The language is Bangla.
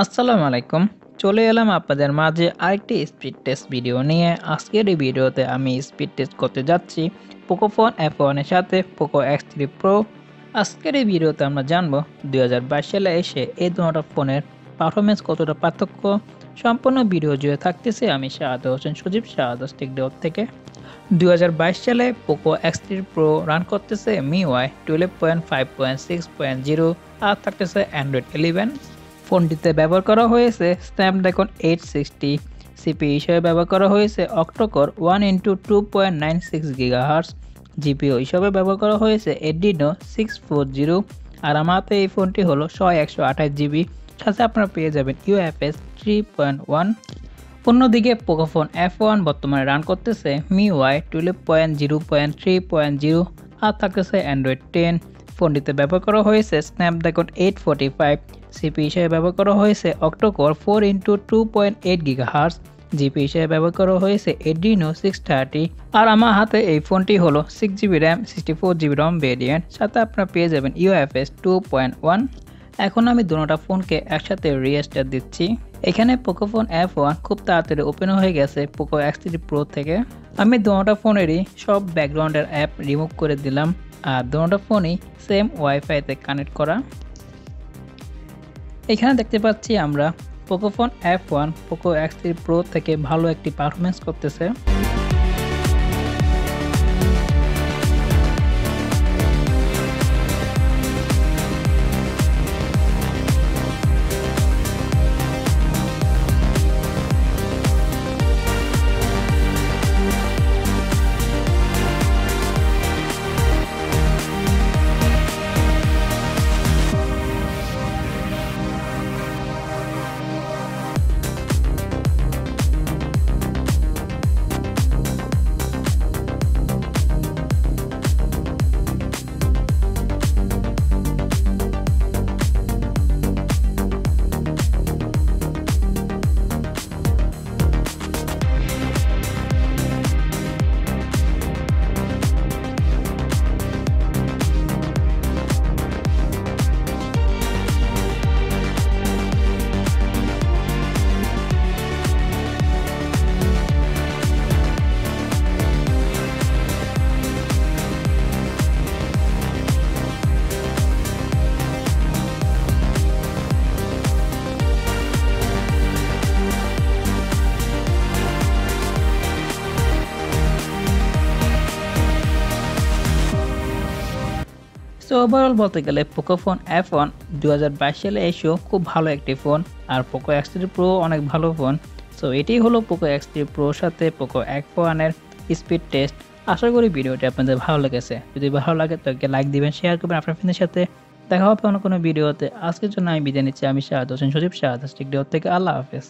আসসালামু আলাইকুম। চলে এলাম আপনাদের মাঝে আরেকটি স্পিড টেস্ট ভিডিও নিয়ে। আজকের এই ভিডিওতে আমি স্পিড টেস্ট করতে যাচ্ছি পোকোফোন F1 এর সাথে পোকো X3 Pro। আজকের এই ভিডিওতে আমরা জানবো 2022 সালে এসে এই দুটো ফোনের পারফরমেন্স কতটা পার্থক্য। সম্পূর্ণ ভিডিও জুড়ে থাকতেছে আমি শাহাদ হোসেন সজীব শাহাদাত টেকডাউট থেকে। 2022 সালে পোকো X3 Pro রান করতেছে MIUI 12.5.6.0 আর থাকতেছে অ্যান্ড্রয়েড 11। ফোনটিতে ব্যবহার করা হয়েছে স্ন্যাপড্রাগন 860 সিপিইউ হিসেবে ব্যবহার করা হয়েছে অক্টোকোর 1x2.96 GHz, জিপিইউ হিসেবে ব্যবহার করা হয়েছে Adreno 640। আর আমাতে এই ফোনটি হলো 128GB, সাথে আপনারা পেয়ে যাবেন UFS 3.1। অন্যদিকে পোকোফোন F1 বর্তমানে রান করতেছে MIUI 12.0.3.0 আর থাকতেছে অ্যান্ড্রয়েড 10। ফোনটিতে ব্যবহার করা হয়েছে স্ন্যাপড্রাগন 845 সিপি হিসেবে ব্যবহার করা হয়েছে অক্টোকোর 4x2.8 GHz, জিপি হিসেবে ব্যবহার করা হয়েছে Adreno 630। আর আমার হাতে এই ফোনটি হলো 6GB RAM 64GB ROM variant, সাথে আপনারা পেয়ে যাবেন UFS 2.1। এখন আমি দুটোটা ফোনকে একসাথে রিস্টার্ট দিচ্ছি। এখানে পোকোফোন F1 খুব তাড়াতাড়ি ওপেন হয়ে গেছে পোকো X3 Pro থেকে। আমি দুটোটা ফোনেরই সব ব্যাকগ্রাউন্ডের অ্যাপ রিমুভ করে দিলাম, আর দুটোটা ফোনই সেম ওয়াইফাইতে কানেক্ট করা। এখানে দেখতে পাচ্ছি আমরা পোকোফোন F1 পোকো X3 Pro থেকে ভালো একটি পারফরমেন্স করতেছে। সো ওভারঅল বলতে গেলে পোকোফোন F1 2022 সালে এসেও খুব ভালো একটি ফোন, আর পোকো X3 Pro অনেক ভালো ফোন। সো এটাই হলো পোকো X3 Pro সাথে পোকো F1 এর স্পিড টেস্ট। আশা করি ভিডিওটি আপনাদের ভালো লেগেছে। যদি ভালো লাগে তো লাইক দিবেন, শেয়ার করবেন আপনার ফ্রেন্ডদের সাথে। দেখা হবে অন্য কোনো ভিডিওতে। আজকের জন্য আমি বিদায় নিচ্ছি। আমি শাহাদ হোসেন সজীব শাহাদাত টেকডাউট থেকে। আল্লাহ হাফেজ।